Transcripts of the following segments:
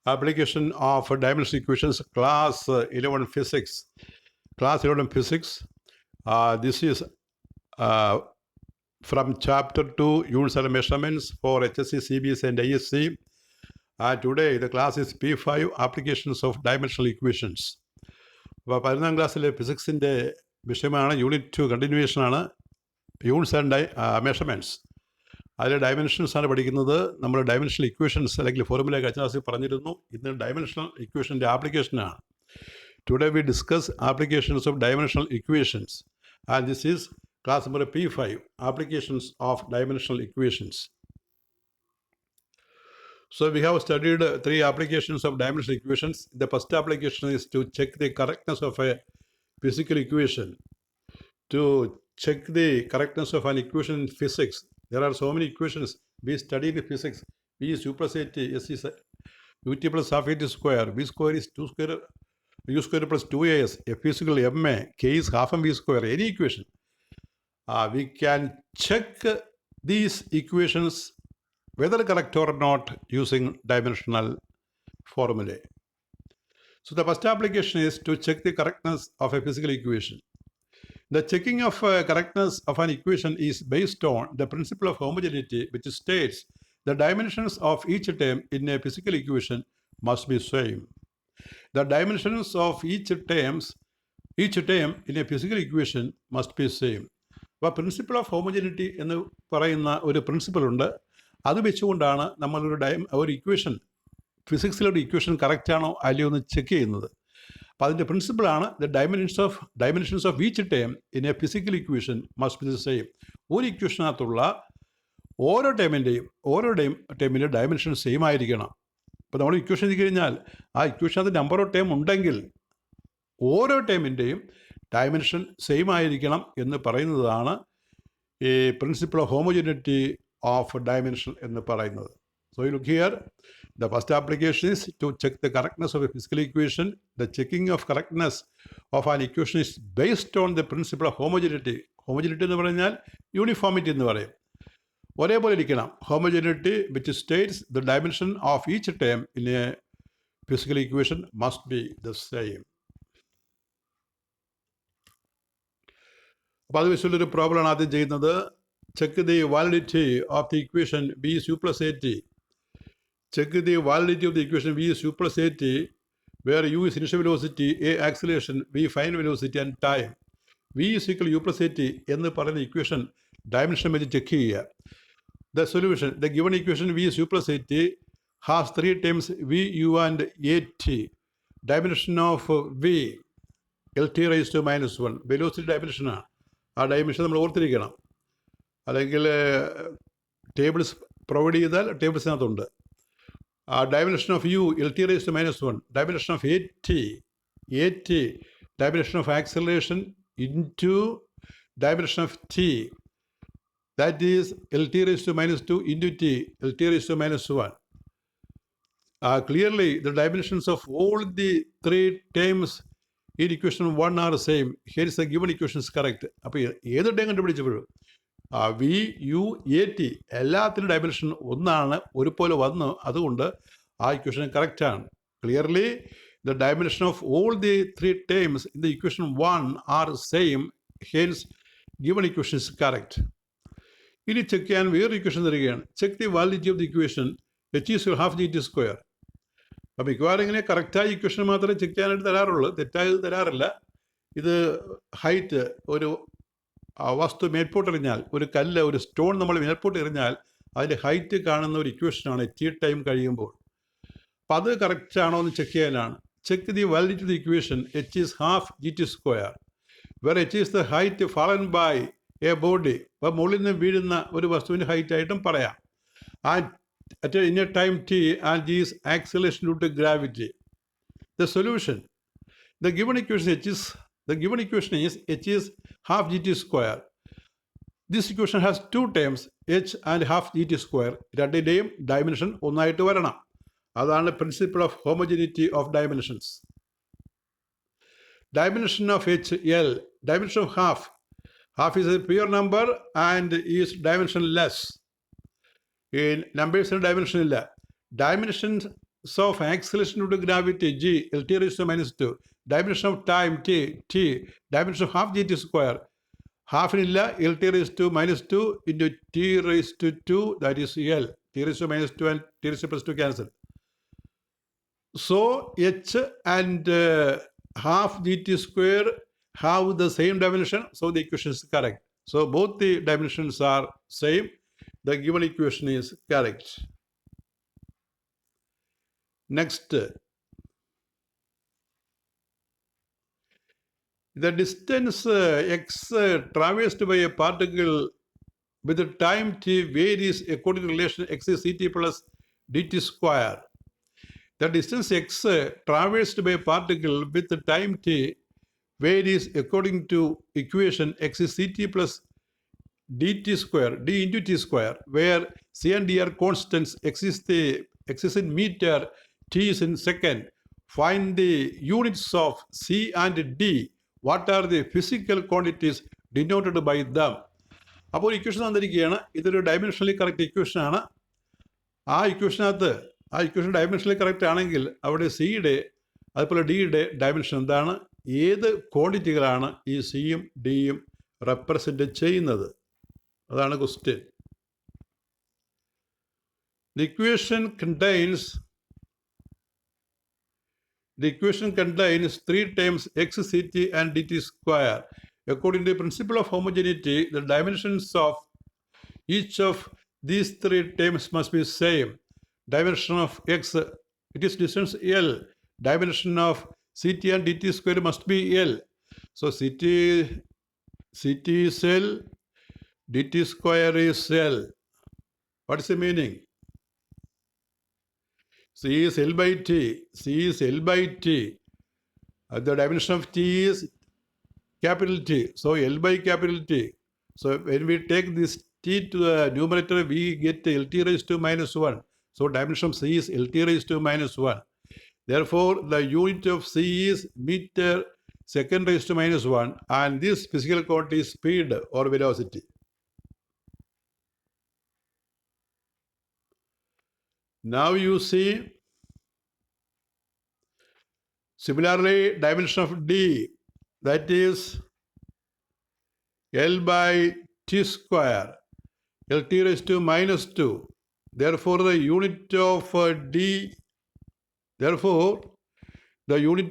Application of dimensional equations, class 11 physics. Class 11 physics. This is from chapter 2, units and measurements for HSC, CBS and ISC. Today the class is P5, applications of dimensional equations. അപ്പോൾ 11ാം ക്ലാസ്സിലെ ഫിസിക്സിൻ്റെ വിഷയമാണ് unit 2 കണ്ടിന്യൂവേഷനാണ് units and measurements. അതിലെ dimensions ആണ് പഠിക്കുന്നത്. നമ്മൾ dimensional equations അല്ലെങ്കിൽ formula കഴിഞ്ഞ ക്ലാസ്സിൽ പറഞ്ഞിരുന്നു. ഇന്ന് ഡയമെൻഷണൽ ഇക്വേഷൻ്റെ ആപ്ലിക്കേഷനാണ്. Today we discuss applications of dimensional equations and this is class number P5, applications of dimensional equations. So we have studied 3 applications of dimensional equations. The first application is to check the correctness of a physical equation. To check the correctness of an equation in physics, there are so many equations we study in physics. V is u plus at, s is ut plus half at square, v square is 2 square, u square plus 2as, f is equal to ma, k is half m v square, any equation. We can check these equations whether correct or not using dimensional formulae. So the first application is to check the correctness of a physical equation. The checking of correctness of an equation is based on the principle of homogeneity, which states the dimensions of each term in a physical equation must be same. The dimensions of each term in a physical equation must be same. അപ്പോൾ principle of homogeneity എന്ന് പറയുന്ന ഒരു principle ഉണ്ട്. അത് വെച്ചുകൊണ്ടാണ് നമ്മളൊരു equation, ഫിസിക്സിലൊരു equation കറക്റ്റാണോ അല്ലയോ എന്ന് ചെക്ക് ചെയ്യുന്നത്. അപ്പോൾ അതിൻ്റെ പ്രിൻസിപ്പിളാണ് the dimensions of each term in a physical equation must be the same. ഒരു ഇക്വേഷനകത്തുള്ള ഓരോ ടേമിൻ്റെ ഡയമെൻഷൻ സെയിം ആയിരിക്കണം. അപ്പോൾ നമ്മൾ ഇക്വേഷൻ എഴുതി കഴിഞ്ഞാൽ ആ ഇക്വേഷനകത്ത് നമ്പർ ഓഫ് ടേം ഉണ്ടെങ്കിൽ ഓരോ ടേമിൻ്റെയും ഡയമെൻഷൻ സെയിം ആയിരിക്കണം എന്ന് പറയുന്നതാണ് ഈ principle of homogeneity of dimension എന്ന് പറയുന്നത്. So you look here, the first application is to check the correctness of a physical equation. The checking of correctness of an equation is based on the principle of homogeneity. Homogeneity എന്ന് പറഞ്ഞാൽ uniformity എന്ന് പറയും, ഒരേപോലെ ഇരിക്കണം. Homogeneity which states the dimension of each term in a physical equation must be the same. അപ്പോൾ അത് വെച്ചുള്ളൊരു പ്രോബ്ലമാണ് ആദ്യം ചെയ്യുന്നത്. Check the validity of the equation v is u plus at. Check the validity of the equation v is u plus at, where u is initial velocity, a acceleration, v final velocity and time. v is equal to u plus at എന്ന് പറയുന്ന equation dimension വെച്ച് check ചെയ്യുക. The solution, the given equation v is u plus at has 3 terms v, u and at. Dimension of v, lt raised to minus 1. Velocity ഡയമെൻഷനാണ്. ആ dimension നമ്മൾ ഓർത്തിരിക്കണം. അല്ലെങ്കിൽ tables provide ചെയ്താൽ ടേബിൾസിനകത്തുണ്ട്. Dimension of u, lt raised to minus 1. Dimension of at, dimension of acceleration into dimension of t. That is lt raised to minus 2 into t, lt raised to minus 1. Clearly, the dimensions of all the 3 terms in equation 1 are same. Here is the given equation is correct. അപ്പോൾ ഏത് time കണ്ടുപിടിച്ചപ്പോഴും v, u, at എല്ലാത്തിനും dimension ഒന്നാണ്, ഒരുപോലെ വന്നു. അതുകൊണ്ട് ആ equation കറക്റ്റാണ്. Clearly the dimension of all the 3 terms in the equation 1 are same. Hence given equation is correct. ഇനി ചെക്ക് ചെയ്യാൻ വേറൊരു ഇക്വേഷൻ തരികയാണ്. Check the validity of the equation h is half gt square. അപ്പോൾ മിക്കവാറും ഇങ്ങനെ കറക്റ്റായ equation മാത്രമേ check ചെയ്യാനായിട്ട് തരാറുള്ളൂ, തെറ്റായി തരാറില്ല. ഇത് ഹൈറ്റ്, ഒരു വസ്തു മേൽപോട്ടെറിഞ്ഞാൽ, ഒരു കല്ല്, ഒരു സ്റ്റോൺ നമ്മൾ മേൽപോട്ട് എറിഞ്ഞാൽ അതിൻ്റെ ഹൈറ്റ് കാണുന്ന ഒരു ഇക്വേഷനാണ് ടി ടൈം കഴിയുമ്പോൾ. അപ്പോൾ അത് കറക്റ്റാണോ എന്ന് ചെക്ക് ചെയ്യാനാണ്. Check the validity of the equation h is half gt square, where h is the height fallen by a body. അപ്പോൾ മുകളിൽ നിന്ന് വീഴുന്ന ഒരു വസ്തുവിൻ്റെ ഹൈറ്റ് ആയിട്ടും പറയാം. in a time t and g is acceleration due to gravity. The solution, the given equation is h is half gt square. This equation has 2 terms, h and half gt square. രണ്ടിൻ്റെയും dimension ഒന്നായിട്ട് വരണം. അതാണ് principle of homogeneity of dimensions. Dimension of h, l. Dimension of half is a pure number and is dimensionless. In numbers dimension ഇല്ല. Dimensions of acceleration due to gravity, g, Lt raised to minus 2. Dimension of time, t. Dimension of half gt square. Half-illa Lt raised to minus 2 into t raised to 2, that is L. T raised to minus 2 and t raised to plus 2 cancel. So h and half gt square have the same dimension, so the equation is correct. So both the dimensions are same. The given equation is correct. Next, the distance x traversed by a particle with the time t varies according to relation x is ct plus dt square. The distance x traversed by a particle with the time t varies according to equation x is ct plus dt square, d into t square, where c and d are constants, x is in meter, t is in second. Find the units of c and d. What are the physical quantities denoted by them? അപ്പോൾ equation തന്നിരിക്കുകയാണ്. ഇതൊരു dimensionally correct ഇക്വേഷനാണ്. ആ equation dimensionally correct ആണെങ്കിൽ അവിടെ സിയുടെ അതുപോലെ ഡിയുടെ dimension എന്താണ്? ഏത് ക്വാണ്ടിറ്റികളാണ് ഈ സിയും ഡിയും റെപ്രസെൻ്റ് ചെയ്യുന്നത്? അതാണ് question. The equation contains 3 terms x, ct and dt square. According to the principle of homogeneity, the dimensions of each of these 3 terms must be same. Dimension of x, it is distance L. Dimension of ct and dt square must be L. So ct is L, dt square is L. What is the meaning? C is L by T. The dimension of T is capital T. So L by capital T. So when we take this T to the numerator, we get Lt raised to minus 1. So dimension of C is Lt raised to minus 1. Therefore, the unit of C is meter second raised to minus 1. And this physical quantity is speed or velocity. Now you see, similarly, dimension of D, that is L by T square, Lt raised to minus 2. Therefore, the unit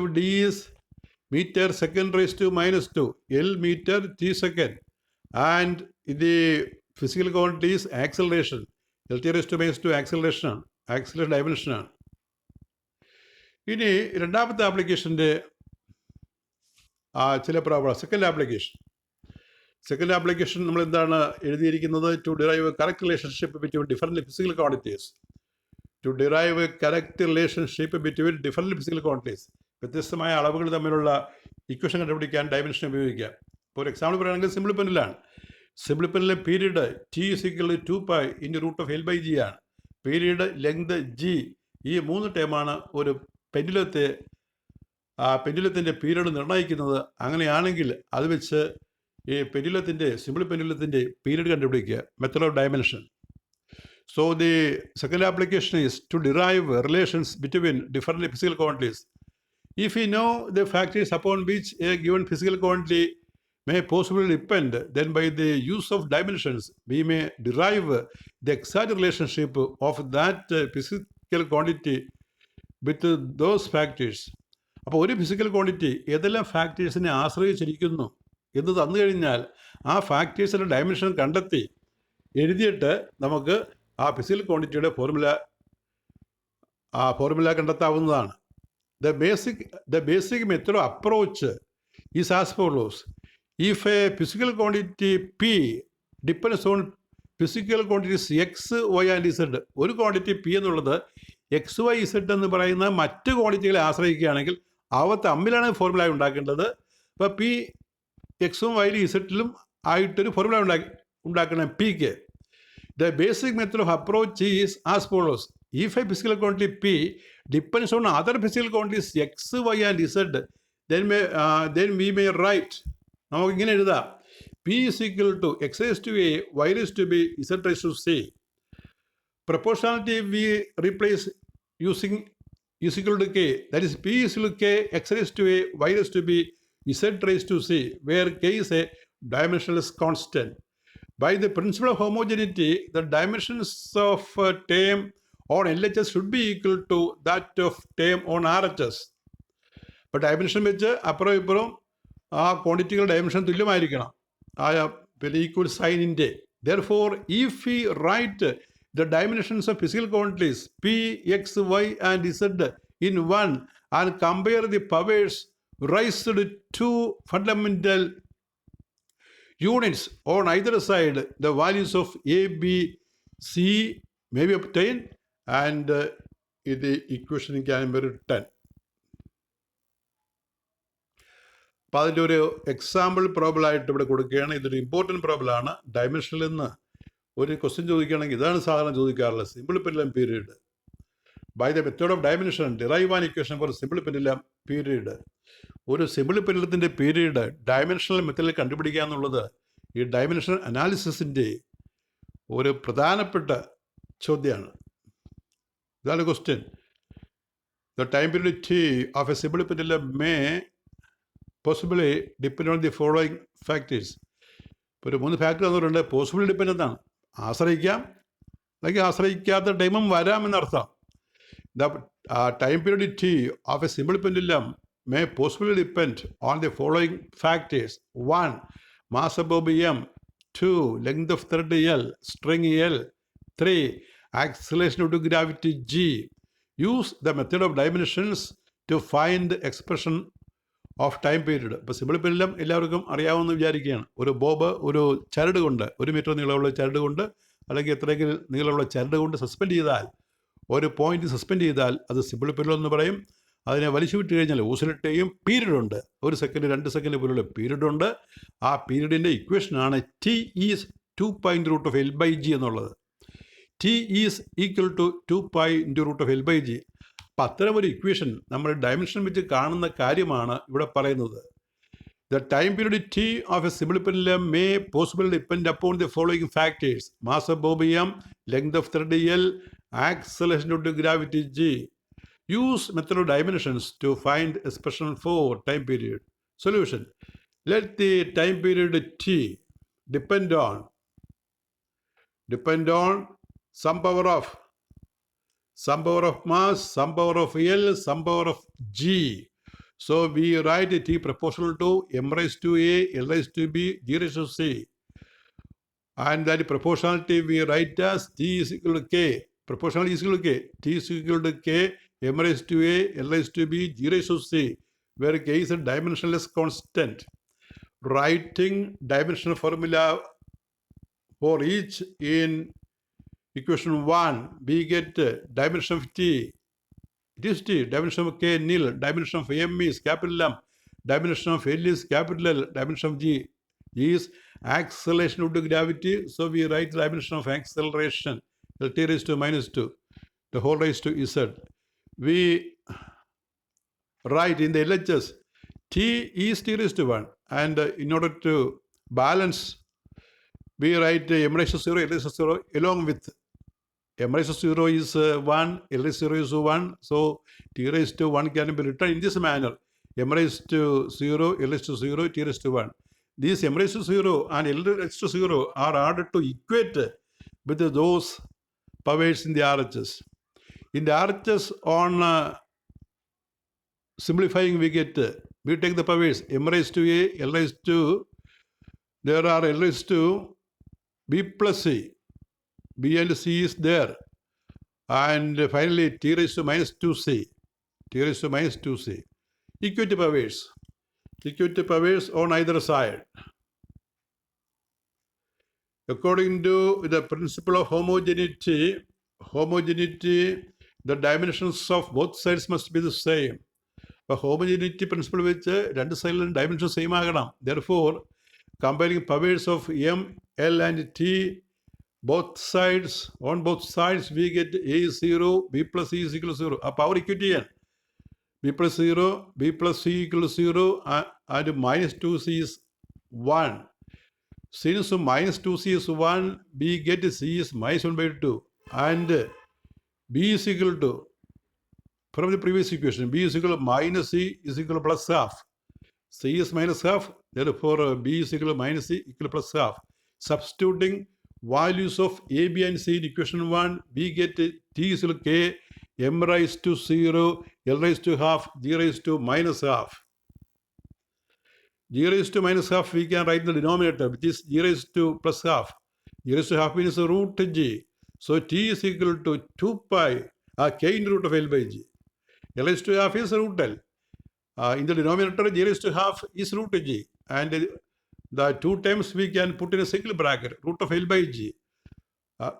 of D is meter second raised to minus 2, L meter T second. And the physical quantity is acceleration. Lt raised to minus 2 acceleration dimension ആണ്. ഇനി രണ്ടാമത്തെ ആപ്ലിക്കേഷൻ്റെ ചില problem. Second application നമ്മൾ എന്താണ് എഴുതിയിരിക്കുന്നത്? To derive correct relationship between different physical quantities. വ്യത്യസ്തമായ അളവുകൾ തമ്മിലുള്ള ഇക്വേഷൻ കണ്ടുപിടിക്കാൻ ഡയമെൻഷൻ ഉപയോഗിക്കാം. ഫോർ എക്സാമ്പിൾ പറയുകയാണെങ്കിൽ സിമ്പിൾ പെന്നിലാണ്. സിമ്പിൾ പെന്നിലെ period T is equal to 2π into root of L by G ആണ്. പീരീഡ്, ലെങ്ത്, ജി, ഈ 3 ടേമാണ് ഒരു പെൻഡുലത്തിൻ്റെ പീരീഡ് നിർണ്ണയിക്കുന്നത്. അങ്ങനെയാണെങ്കിൽ അത് വെച്ച് ഈ സിമ്പിൾ പെൻഡുലത്തിൻ്റെ പീരീഡ് കണ്ടുപിടിക്കുക. Method of dimension. So the second application is to derive relations between different physical quantities. If we know the factors upon which a given physical quantity may possibly depend, then by the use of dimensions, we may derive the exact relationship of that physical quantity with those factors. അപ്പോൾ ഒരു physical quantity ഏതെല്ലാം ഫാക്ടേഴ്സിനെ ആശ്രയിച്ചിരിക്കുന്നു എന്ന് തന്നു കഴിഞ്ഞാൽ ആ ഫാക്ടേഴ്സിൻ്റെ dimension കണ്ടെത്തി എഴുതിയിട്ട് നമുക്ക് ആ ഫിസിക്കൽ ക്വാണ്ടിറ്റിയുടെ ഫോർമുല കണ്ടെത്താവുന്നതാണ്. The basic method of approach is as follows. If a physical quantity P depends on physical quantities X, Y and Z, ഒരു ക്വാണ്ടിറ്റി P എന്നുള്ളത് X, Y, Z എന്ന് പറയുന്ന മറ്റ് ക്വാണ്ടിറ്റികളെ ആശ്രയിക്കുകയാണെങ്കിൽ അവ തമ്മിലാണ് ഫോർമുല ഉണ്ടാക്കേണ്ടത്. ഇപ്പോൾ P എക്സും വൈയിലും ഇസഡിലും ആയിട്ടൊരു ഫോർമുല ഉണ്ടാക്കണം Pക്ക്. The basic method of approach is as follows. If a physical quantity P depends on other physical quantities X, Y and Z, then we may write, നമുക്ക് ഇങ്ങനെ എഴുതാം, P is equal to X raised to A, Y raised to B, Z raised to C. Proportionality we replace using is equal to k. That is p is equal to k, x raised to a, y raised to b, z raised to c, where k is a dimensionless constant. By the principle of homogeneity, the dimensions of a term on LHS should be equal to that of term on RHS. അപ്പോൾ dimension വെച്ച് അപ്പുറം ഇപ്പുറം ആ ക്വാണ്ടിറ്റികളുടെ dimension തുല്യമായിരിക്കണം ആ പിന്നെ equal സൈനിൻ്റെ. Therefore, if we write the dimensions of physical quantities p, x, y and z in one and compare the powers raised to fundamental units on either side, the values of a, b, c may be obtained and the equation can be written. അപ്പോൾ അതിൻ്റെ ഒരു example പ്രോബ്ലമായിട്ട് ഇവിടെ കൊടുക്കുകയാണ്. ഇതൊരു important പ്രോബ്ലമാണ്. ഡയമെൻഷനിൽ നിന്ന് ഒരു question ചോദിക്കുകയാണെങ്കിൽ ഇതാണ് സാധാരണ ചോദിക്കാറുള്ളത്. Simple pendulum period. By the method of dimension derive an equation for simple pendulum period. ഒരു സിമ്പിൾ പെൻഡുലത്തിൻ്റെ പീരീഡ് ഡയമെൻഷണൽ മെത്തേഡിൽ കണ്ടുപിടിക്കുക എന്നുള്ളത് ഈ ഡയമെൻഷണൽ അനാലിസിസിൻ്റെ ഒരു പ്രധാനപ്പെട്ട ചോദ്യമാണ്. ഇതാണ് question. The time period T of a simple pendulum may possibly depend on the following factors. ഇപ്പോൾ ഒരു 3 ഫാക്ടർ തന്നിട്ടുണ്ട്. പോസിബിളി ഡിപ്പെൻഡ് ആണ്, ആശ്രയിക്കാം അല്ലെങ്കിൽ ആശ്രയിക്കാത്ത ടൈമും വരാം എന്നർത്ഥം. The time period T of a simple pendulum may possibly depend on the following factors. 1. Mass above m. 2. Length of thread L, string L. 3. Acceleration due to gravity g. Use the method of dimensions to find the expression of time period. ഇപ്പോൾ simple pendulum എല്ലാവർക്കും അറിയാവുമെന്ന് വിചാരിക്കുകയാണ്. ഒരു Bob ഒരു ചരട് കൊണ്ട് 1 metre നീളമുള്ള ചരട് കൊണ്ട് അല്ലെങ്കിൽ എത്രയെങ്കിലും നീളമുള്ള ചരട് കൊണ്ട് സസ്പെൻഡ് ചെയ്താൽ, ഒരു പോയിന്റ് സസ്പെൻഡ് ചെയ്താൽ അത് സിമ്പിൾ പെൻഡുലം എന്ന് പറയും. അതിനെ വലിച്ചു വിട്ട് കഴിഞ്ഞാൽ ഊസലിട്ടേയും പീരീഡുണ്ട്. 1 സെക്കൻഡ് 2 സെക്കൻഡ് പോലുള്ള പീരീഡുണ്ട്. ആ പീരീഡിൻ്റെ ഇക്വേഷനാണ് ടി ഈസ് 2π√L/g എന്നുള്ളത്. T is equal to 2π√L/g. അപ്പം അത്തരമൊരു ഇക്വേഷൻ നമ്മൾ ഡയമെൻഷൻ വെച്ച് കാണുന്ന കാര്യമാണ് ഇവിടെ പറയുന്നത്. The time period T of a simple pendulum may possible depend upon the following factors. Mass of bob M, length of thread L, acceleration due to gravity G. Use method of dimensions to find expression for time period. Solution. Let the time period T depend on some power of mass, some power of L, some power of G. So we write T proportional to m raised to A, L raised to B, G raised to C. And that proportionality we write as T is equal to K. Proportionality is equal to K. T is equal to K, m raised to A, L raised to B, G raised to C, where K is a dimensionless constant. Writing dimensional formula for each in equation 1, we get dimension of T, it is T, dimension of K nil, dimension of M is capital M, dimension of L is capital L, dimension of G is acceleration due to gravity, so we write the dimension of acceleration, Lt raised to minus 2, the whole raised to Z. We write in the LHS, T is T raised to 1, and in order to balance, we write m raised to 0, L raised to 0 along with m raised to 0 is 1, L raised to 0 is 1, so T raised to 1 can be written in this manner. M raised to 0, L raised to 0, T raised to 1. These m raised to 0 and L raised to 0 are added to equate with those powers in the RHS. In the RHS on simplifying we take the powers m raised to A, L raised to, there are L raised to B plus C. B and C is there. And finally, T raised to minus 2C. T raised to minus 2C. Equity powers. Equity powers on either side. According to the principle of homogeneity, the dimensions of both sides must be the same. അപ്പോൾ homogeneity principle വെച്ച് രണ്ട് സൈഡിലും dimension same ആകണം. Therefore, comparing powers of M, L and T, on both sides we get A is 0, B plus C is equal to 0. A power equation. B plus 0, B plus C equal to 0 and minus 2C is 1. Since minus 2C is 1, we get C is minus 1 by 2 and B is equal to from the previous equation. B is equal to minus C is equal to plus half. C is minus half, therefore B is equal to minus C equal to plus half. Substituting values of A, B and C in equation 1, we get T is equal to K, M raised to 0, L raised to half, G raised to minus half. G raised to minus half we can write in the denominator, which is G raised to plus half. G raised to half means root G. So T is equal to 2 pi K in root of L by G. L raised to half is root L. In the denominator, G raised to half is root G. And the two terms we can put in a single bracket, root of L by G.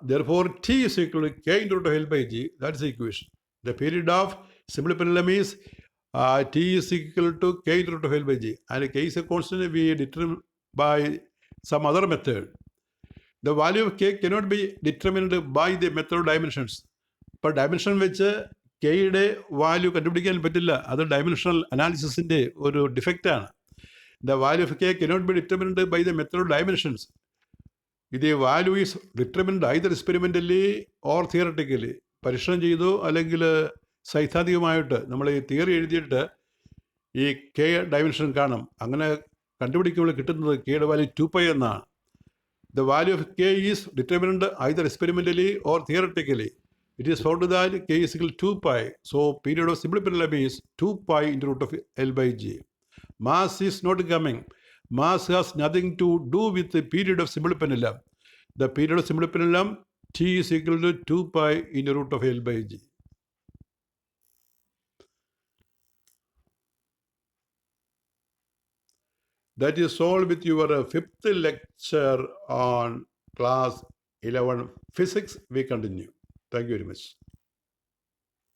Therefore, T is equal to K in root of L by G. That's the equation. The period of simple pendulum is T is equal to K in root of L by G. And K is a constant we determine by some other method. The value of K cannot be determined by the method of dimensions. Per dimension വെച്ച് കെയുടെ value കണ്ടുപിടിക്കാൻ പറ്റില്ല. അത് dimensional അനാലിസിസിൻ്റെ ഒരു ഡിഫക്റ്റാണ്. The value of K cannot be determined by the method of dimensions. ഇത് value is determined either experimentally or theoretically. പരീക്ഷണം ചെയ്തു അല്ലെങ്കിൽ സൈദ്ധാന്തികമായിട്ട് നമ്മൾ ഈ തിയറി എഴുതിയിട്ട് ഈ കെ ഡയമെൻഷൻ കാണും. അങ്ങനെ കണ്ടുപിടിക്കുമ്പോൾ കിട്ടുന്നത് കെയുടെ വാല്യൂ 2π എന്നാണ്. The value of K is determined either experimentally or theoretically. It is found that K is equal to 2 pi. So period of simple pendulum is 2 pi into root of L by G. Mass is not coming. Mass has nothing to do with the period of simple pendulum. The period of simple pendulum T is equal to 2 pi into root of L by G. That is all with your fifth lecture on class 11 physics. We continue. Thank you very much.